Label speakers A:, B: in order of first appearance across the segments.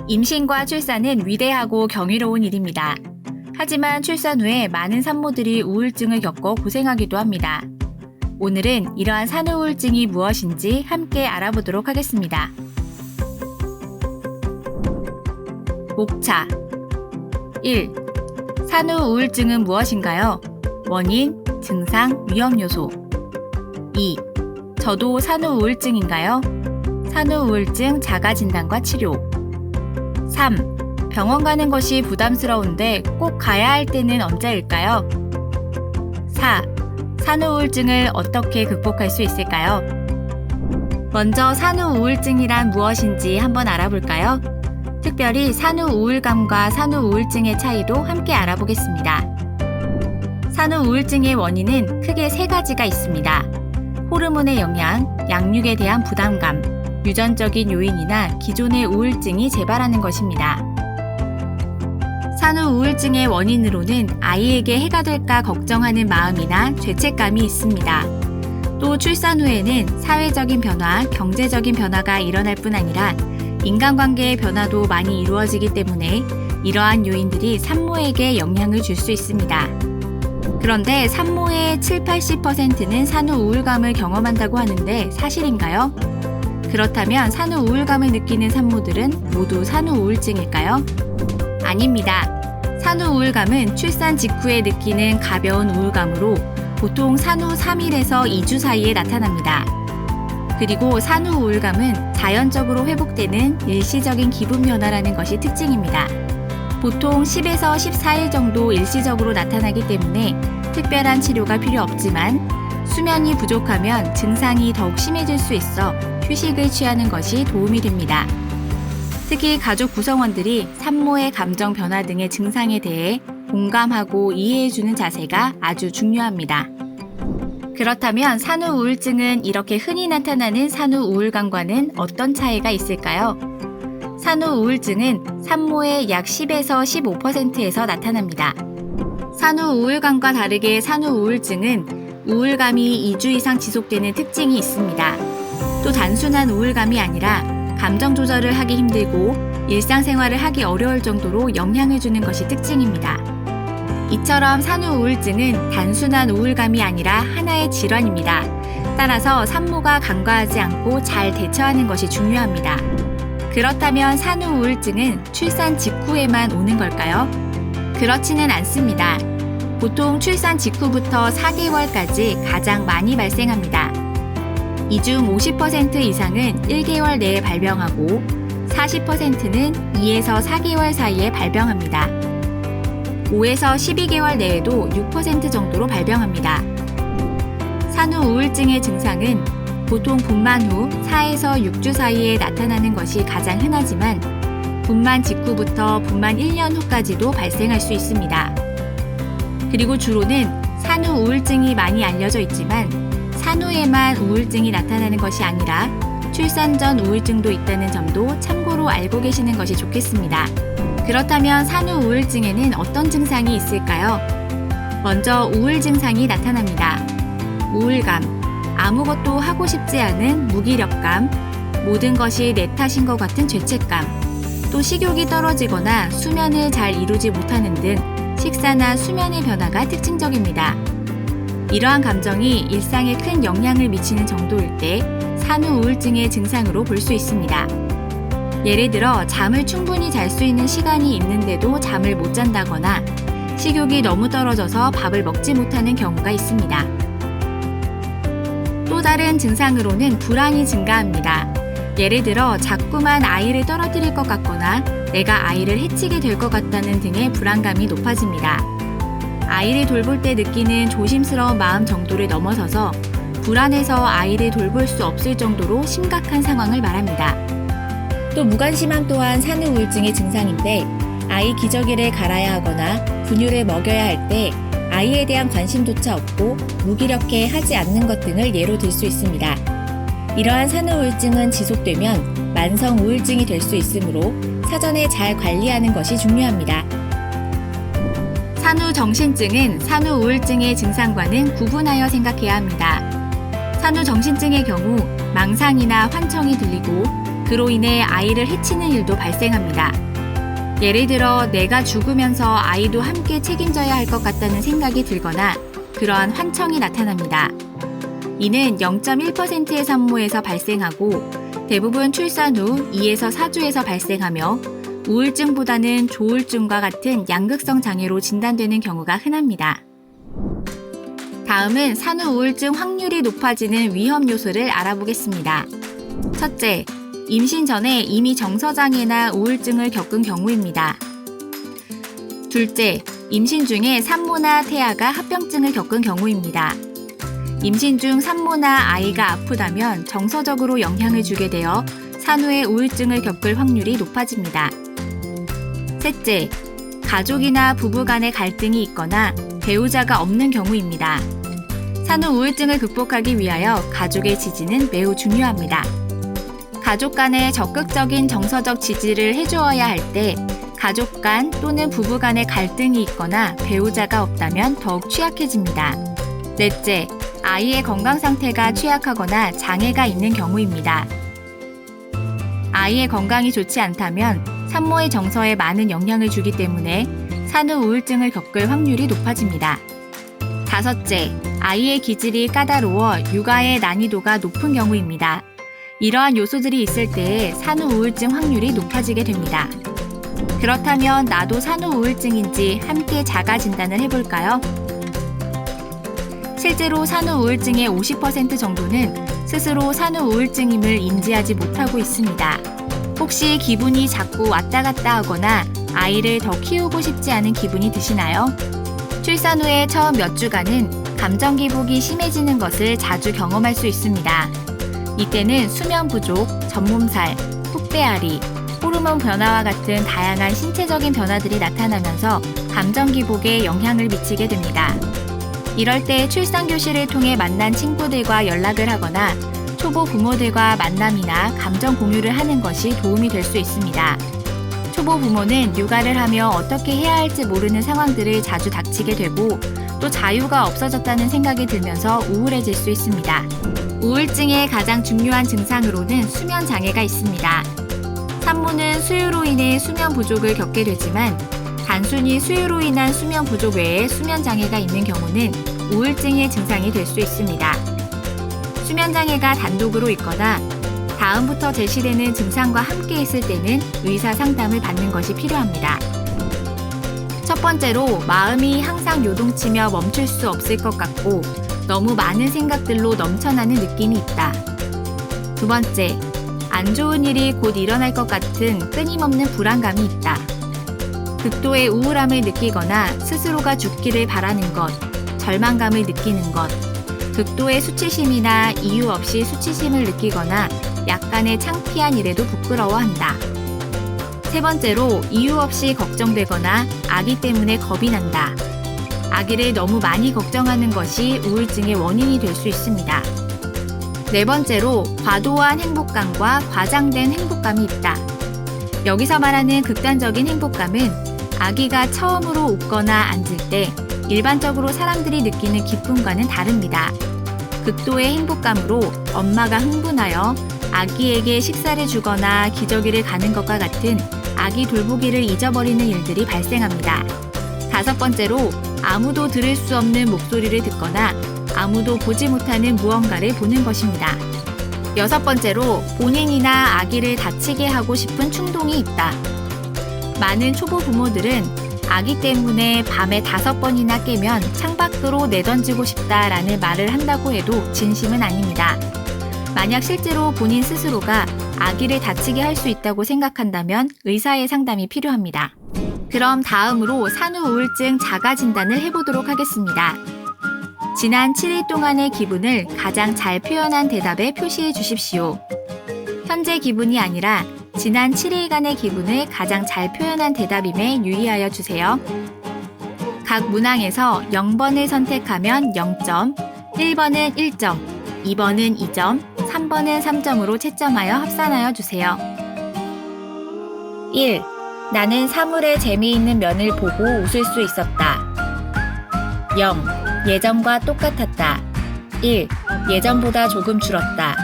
A: 임신과 출산은 위대하고 경이로운 일입니다. 하지만 출산 후에 많은 산모들이 우울증을 겪어 고생하기도 합니다. 오늘은 이러한 산후 우울증이 무엇인지 함께 알아보도록 하겠습니다. 목차 1. 산후 우울증은 무엇인가요? 원인, 증상, 위험 요소 2. 저도 산후 우울증인가요? 산후 우울증 자가 진단과 치료 3. 병원 가는 것이 부담스러운데 꼭 가야 할 때는 언제일까요? 4. 산후 우울증을 어떻게 극복할 수 있을까요? 먼저 산후 우울증이란 무엇인지 한번 알아볼까요? 특별히 산후 우울감과 산후 우울증의 차이도 함께 알아보겠습니다. 산후 우울증의 원인은 크게 3가지가 있습니다. 호르몬의 영향, 양육에 대한 부담감, 유전적인 요인이나 기존의 우울증이 재발하는 것입니다. 산후 우울증의 원인으로는 아이에게 해가 될까 걱정하는 마음이나 죄책감이 있습니다. 또 출산 후에는 사회적인 변화, 경제적인 변화가 일어날 뿐 아니라 인간관계의 변화도 많이 이루어지기 때문에 이러한 요인들이 산모에게 영향을 줄 수 있습니다. 그런데 산모의 7-80%는 산후 우울감을 경험한다고 하는데 사실인가요? 그렇다면 산후 우울감을 느끼는 산모들은 모두 산후 우울증일까요? 아닙니다. 산후 우울감은 출산 직후에 느끼는 가벼운 우울감으로 보통 산후 3일에서 2주 사이에 나타납니다. 그리고 산후 우울감은 자연적으로 회복되는 일시적인 기분 변화라는 것이 특징입니다. 보통 10에서 14일 정도 일시적으로 나타나기 때문에 특별한 치료가 필요 없지만 수면이 부족하면 증상이 더욱 심해질 수 있어 휴식을 취하는 것이 도움이 됩니다. 특히 가족 구성원들이 산모의 감정 변화 등의 증상에 대해 공감하고 이해해주는 자세가 아주 중요합니다. 그렇다면 산후 우울증은 이렇게 흔히 나타나는 산후 우울감과는 어떤 차이가 있을까요? 산후 우울증은 산모의 약 10에서 15%에서 나타납니다. 산후 우울감과 다르게 산후 우울증은 우울감이 2주 이상 지속되는 특징이 있습니다. 또 단순한 우울감이 아니라 감정 조절을 하기 힘들고 일상생활을 하기 어려울 정도로 영향을 주는 것이 특징입니다. 이처럼 산후 우울증은 단순한 우울감이 아니라 하나의 질환입니다. 따라서 산모가 간과하지 않고 잘 대처하는 것이 중요합니다. 그렇다면 산후 우울증은 출산 직후에만 오는 걸까요? 그렇지는 않습니다. 보통 출산 직후부터 4개월까지 가장 많이 발생합니다. 이 중 50% 이상은 1개월 내에 발병하고 40%는 2에서 4개월 사이에 발병합니다. 5에서 12개월 내에도 6% 정도로 발병합니다. 산후 우울증의 증상은 보통 분만 후 4에서 6주 사이에 나타나는 것이 가장 흔하지만 분만 직후부터 분만 1년 후까지도 발생할 수 있습니다. 그리고 주로는 산후 우울증이 많이 알려져 있지만 산후에만 우울증이 나타나는 것이 아니라 출산 전 우울증도 있다는 점도 참고로 알고 계시는 것이 좋겠습니다. 그렇다면 산후 우울증에는 어떤 증상이 있을까요? 먼저 우울 증상이 나타납니다. 우울감, 아무것도 하고 싶지 않은 무기력감, 모든 것이 내 탓인 것 같은 죄책감, 또 식욕이 떨어지거나 수면을 잘 이루지 못하는 등 식사나 수면의 변화가 특징적입니다. 이러한 감정이 일상에 큰 영향을 미치는 정도일 때 산후 우울증의 증상으로 볼 수 있습니다. 예를 들어 잠을 충분히 잘 수 있는 시간이 있는데도 잠을 못 잔다거나 식욕이 너무 떨어져서 밥을 먹지 못하는 경우가 있습니다. 또 다른 증상으로는 불안이 증가합니다. 예를 들어 자꾸만 아이를 떨어뜨릴 것 같거나 내가 아이를 해치게 될 것 같다는 등의 불안감이 높아집니다. 아이를 돌볼 때 느끼는 조심스러운 마음 정도를 넘어서서 불안해서 아이를 돌볼 수 없을 정도로 심각한 상황을 말합니다. 또 무관심함 또한 산후 우울증의 증상인데 아이 기저귀를 갈아야 하거나 분유를 먹여야 할 때 아이에 대한 관심조차 없고 무기력해 하지 않는 것 등을 예로 들 수 있습니다. 이러한 산후 우울증은 지속되면 만성 우울증이 될 수 있으므로 사전에 잘 관리하는 것이 중요합니다. 산후 정신증은 산후 우울증의 증상과는 구분하여 생각해야 합니다. 산후 정신증의 경우 망상이나 환청이 들리고 그로 인해 아이를 해치는 일도 발생합니다. 예를 들어 내가 죽으면서 아이도 함께 책임져야 할 것 같다는 생각이 들거나 그러한 환청이 나타납니다. 이는 0.1%의 산모에서 발생하고 대부분 출산 후 2에서 4주에서 발생하며 우울증보다는 조울증과 같은 양극성 장애로 진단되는 경우가 흔합니다. 다음은 산후 우울증 확률이 높아지는 위험 요소를 알아보겠습니다. 첫째, 임신 전에 이미 정서장애나 우울증을 겪은 경우입니다. 둘째, 임신 중에 산모나 태아가 합병증을 겪은 경우입니다. 임신 중 산모나 아이가 아프다면 정서적으로 영향을 주게 되어 산후에 우울증을 겪을 확률이 높아집니다. 셋째, 가족이나 부부 간의 갈등이 있거나 배우자가 없는 경우입니다. 산후 우울증을 극복하기 위하여 가족의 지지는 매우 중요합니다. 가족 간의 적극적인 정서적 지지를 해주어야 할 때 가족 간 또는 부부 간의 갈등이 있거나 배우자가 없다면 더욱 취약해집니다. 넷째, 아이의 건강 상태가 취약하거나 장애가 있는 경우입니다. 아이의 건강이 좋지 않다면 산모의 정서에 많은 영향을 주기 때문에 산후 우울증을 겪을 확률이 높아집니다. 다섯째, 아이의 기질이 까다로워 육아의 난이도가 높은 경우입니다. 이러한 요소들이 있을 때에 산후 우울증 확률이 높아지게 됩니다. 그렇다면 나도 산후 우울증인지 함께 자가 진단을 해볼까요? 실제로 산후 우울증의 50% 정도는 스스로 산후 우울증임을 인지하지 못하고 있습니다. 혹시 기분이 자꾸 왔다 갔다 하거나 아이를 더 키우고 싶지 않은 기분이 드시나요? 출산 후에 처음 몇 주간은 감정 기복이 심해지는 것을 자주 경험할 수 있습니다. 이때는 수면 부족, 전몸살, 푹배앓이, 호르몬 변화와 같은 다양한 신체적인 변화들이 나타나면서 감정 기복에 영향을 미치게 됩니다. 이럴 때 출산교실을 통해 만난 친구들과 연락을 하거나 초보 부모들과 만남이나 감정 공유를 하는 것이 도움이 될 수 있습니다. 초보 부모는 육아를 하며 어떻게 해야 할지 모르는 상황들을 자주 닥치게 되고 또 자유가 없어졌다는 생각이 들면서 우울해질 수 있습니다. 우울증의 가장 중요한 증상으로는 수면 장애가 있습니다. 산모는 수유로 인해 수면 부족을 겪게 되지만 단순히 수유로 인한 수면 부족 외에 수면 장애가 있는 경우는 우울증의 증상이 될 수 있습니다. 수면 장애가 단독으로 있거나 다음부터 제시되는 증상과 함께 있을 때는 의사 상담을 받는 것이 필요합니다. 첫 번째로 마음이 항상 요동치며 멈출 수 없을 것 같고 너무 많은 생각들로 넘쳐나는 느낌이 있다. 두 번째, 안 좋은 일이 곧 일어날 것 같은 끊임없는 불안감이 있다. 극도의 우울함을 느끼거나 스스로가 죽기를 바라는 것, 절망감을 느끼는 것, 극도의 수치심이나 이유 없이 수치심을 느끼거나 약간의 창피한 일에도 부끄러워한다. 세 번째로 이유 없이 걱정되거나 아기 때문에 겁이 난다. 아기를 너무 많이 걱정하는 것이 우울증의 원인이 될 수 있습니다. 네 번째로 과도한 행복감과 과장된 행복감이 있다. 여기서 말하는 극단적인 행복감은 아기가 처음으로 웃거나 앉을 때 일반적으로 사람들이 느끼는 기쁨과는 다릅니다. 극도의 행복감으로 엄마가 흥분하여 아기에게 식사를 주거나 기저귀를 가는 것과 같은 아기 돌보기를 잊어버리는 일들이 발생합니다. 다섯 번째로 아무도 들을 수 없는 목소리를 듣거나 아무도 보지 못하는 무언가를 보는 것입니다. 여섯 번째로 본인이나 아기를 다치게 하고 싶은 충동이 있다. 많은 초보 부모들은 아기 때문에 밤에 5번이나 깨면 창밖으로 내던지고 싶다라는 말을 한다고 해도 진심은 아닙니다. 만약 실제로 본인 스스로가 아기를 다치게 할 수 있다고 생각한다면 의사의 상담이 필요합니다. 그럼 다음으로 산후 우울증 자가 진단을 해보도록 하겠습니다. 지난 7일 동안의 기분을 가장 잘 표현한 대답에 표시해 주십시오. 현재 기분이 아니라 지난 7일간의 기분을 가장 잘 표현한 대답임에 유의하여 주세요. 각 문항에서 0번을 선택하면 0점, 1번은 1점, 2번은 2점, 3번은 3점으로 채점하여 합산하여 주세요. 1. 나는 사물의 재미있는 면을 보고 웃을 수 있었다. 0. 예전과 똑같았다. 1. 예전보다 조금 줄었다.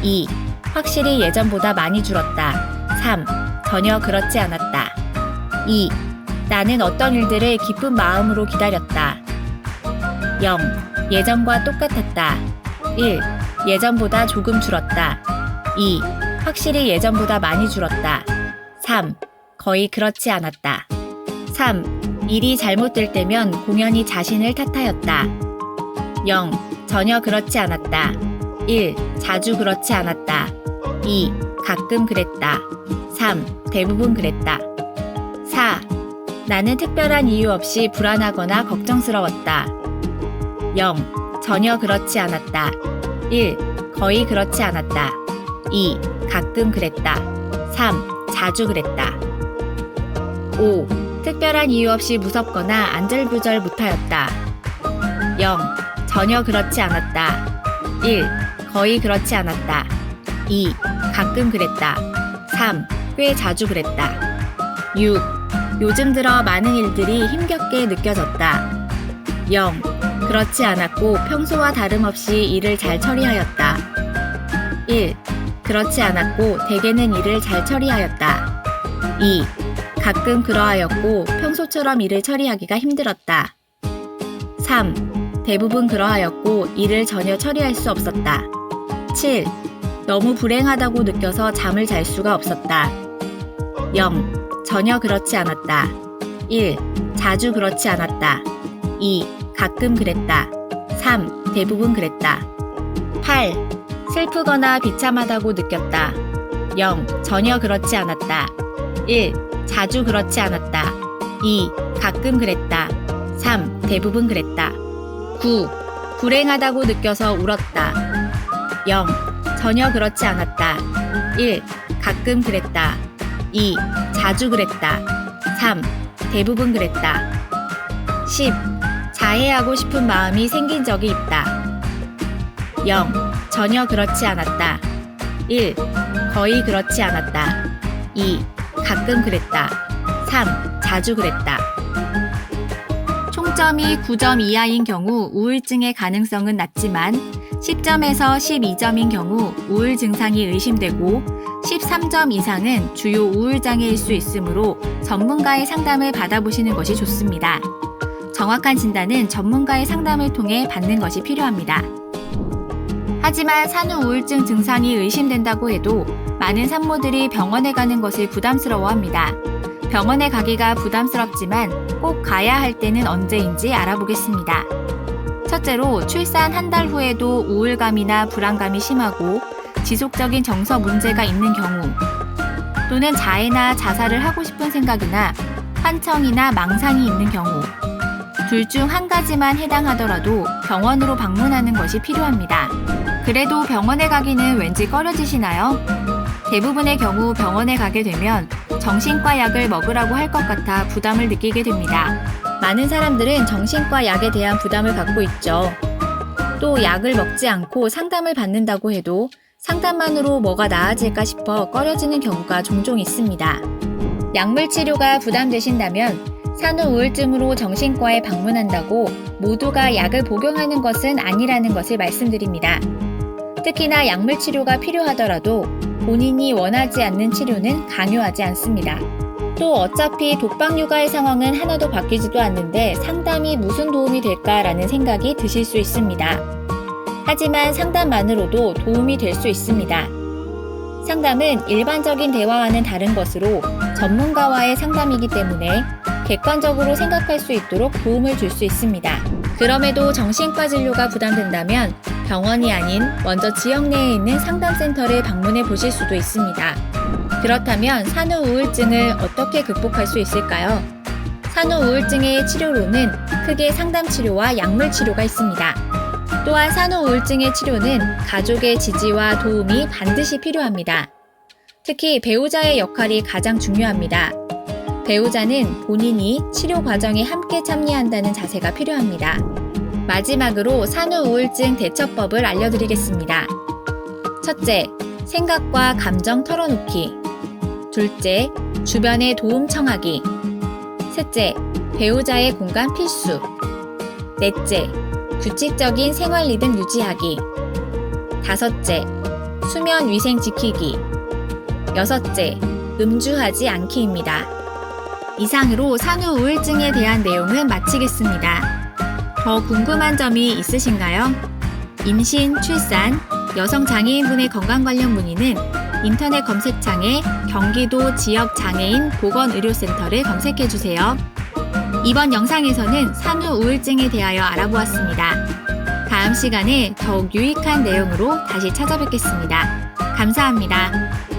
A: 2. 확실히 예전보다 많이 줄었다. 3. 전혀 그렇지 않았다. 2. 나는 어떤 일들을 기쁜 마음으로 기다렸다. 0. 예전과 똑같았다. 1. 예전보다 조금 줄었다. 2. 확실히 예전보다 많이 줄었다. 3. 거의 그렇지 않았다. 3. 일이 잘못될 때면 공연히 자신을 탓하였다. 0. 전혀 그렇지 않았다. 1. 자주 그렇지 않았다. 2. 가끔 그랬다. 3. 대부분 그랬다. 4. 나는 특별한 이유 없이 불안하거나 걱정스러웠다. 0. 전혀 그렇지 않았다. 1. 거의 그렇지 않았다. 2. 가끔 그랬다. 3. 자주 그랬다. 5. 특별한 이유 없이 무섭거나 안절부절 못하였다. 0. 전혀 그렇지 않았다. 1. 거의 그렇지 않았다. 2. 가끔 그랬다. 3. 꽤 자주 그랬다. 6. 요즘 들어 많은 일들이 힘겹게 느껴졌다. 0. 그렇지 않았고 평소와 다름없이 일을 잘 처리하였다. 1. 그렇지 않았고 대개는 일을 잘 처리하였다. 2. 가끔 그러하였고 평소처럼 일을 처리하기가 힘들었다. 3. 대부분 그러하였고 일을 전혀 처리할 수 없었다. 7. 너무 불행하다고 느껴서 잠을 잘 수가 없었다. 0. 전혀 그렇지 않았다. 1. 자주 그렇지 않았다. 2. 가끔 그랬다. 3. 대부분 그랬다. 8. 슬프거나 비참하다고 느꼈다. 0. 전혀 그렇지 않았다. 1. 자주 그렇지 않았다. 2. 가끔 그랬다. 3. 대부분 그랬다. 9. 불행하다고 느껴서 울었다. 0. 전혀 그렇지 않았다. 1. 가끔 그랬다. 2. 자주 그랬다. 3. 대부분 그랬다. 10. 자해하고 싶은 마음이 생긴 적이 있다. 0. 전혀 그렇지 않았다. 1. 거의 그렇지 않았다. 2. 가끔 그랬다. 3. 자주 그랬다. 총점이 9점 이하인 경우 우울증의 가능성은 낮지만 10점에서 12점인 경우 우울 증상이 의심되고 13점 이상은 주요 우울장애일 수 있으므로 전문가의 상담을 받아보시는 것이 좋습니다. 정확한 진단은 전문가의 상담을 통해 받는 것이 필요합니다. 하지만 산후 우울증 증상이 의심된다고 해도 많은 산모들이 병원에 가는 것을 부담스러워합니다. 병원에 가기가 부담스럽지만 꼭 가야 할 때는 언제인지 알아보겠습니다. 첫째로 출산 한 달 후에도 우울감이나 불안감이 심하고 지속적인 정서 문제가 있는 경우 또는 자해나 자살을 하고 싶은 생각이나 환청이나 망상이 있는 경우 둘 중 한 가지만 해당하더라도 병원으로 방문하는 것이 필요합니다. 그래도 병원에 가기는 왠지 꺼려지시나요? 대부분의 경우 병원에 가게 되면 정신과 약을 먹으라고 할 것 같아 부담을 느끼게 됩니다. 많은 사람들은 정신과 약에 대한 부담을 갖고 있죠. 또 약을 먹지 않고 상담을 받는다고 해도 상담만으로 뭐가 나아질까 싶어 꺼려지는 경우가 종종 있습니다. 약물 치료가 부담되신다면 산후 우울증으로 정신과에 방문한다고 모두가 약을 복용하는 것은 아니라는 것을 말씀드립니다. 특히나 약물 치료가 필요하더라도 본인이 원하지 않는 치료는 강요하지 않습니다. 또 어차피 독박 육아의 상황은 하나도 바뀌지도 않는데 상담이 무슨 도움이 될까라는 생각이 드실 수 있습니다. 하지만 상담만으로도 도움이 될 수 있습니다. 상담은 일반적인 대화와는 다른 것으로 전문가와의 상담이기 때문에 객관적으로 생각할 수 있도록 도움을 줄 수 있습니다. 그럼에도 정신과 진료가 부담된다면 병원이 아닌 먼저 지역 내에 있는 상담센터를 방문해 보실 수도 있습니다. 그렇다면 산후 우울증을 어떻게 극복할 수 있을까요? 산후 우울증의 치료로는 크게 상담 치료와 약물 치료가 있습니다. 또한 산후 우울증의 치료는 가족의 지지와 도움이 반드시 필요합니다. 특히 배우자의 역할이 가장 중요합니다. 배우자는 본인이 치료 과정에 함께 참여한다는 자세가 필요합니다. 마지막으로 산후 우울증 대처법을 알려드리겠습니다. 첫째, 생각과 감정 털어놓기. 둘째, 주변에 도움 청하기. 셋째, 배우자의 공감 필수. 넷째, 규칙적인 생활 리듬 유지하기. 다섯째, 수면 위생 지키기. 여섯째, 음주하지 않기입니다. 이상으로 산후 우울증에 대한 내용은 마치겠습니다. 더 궁금한 점이 있으신가요? 임신, 출산, 여성 장애인분의 건강 관련 문의는 인터넷 검색창에 경기도 지역 장애인 보건의료센터를 검색해주세요. 이번 영상에서는 산후 우울증에 대하여 알아보았습니다. 다음 시간에 더욱 유익한 내용으로 다시 찾아뵙겠습니다. 감사합니다.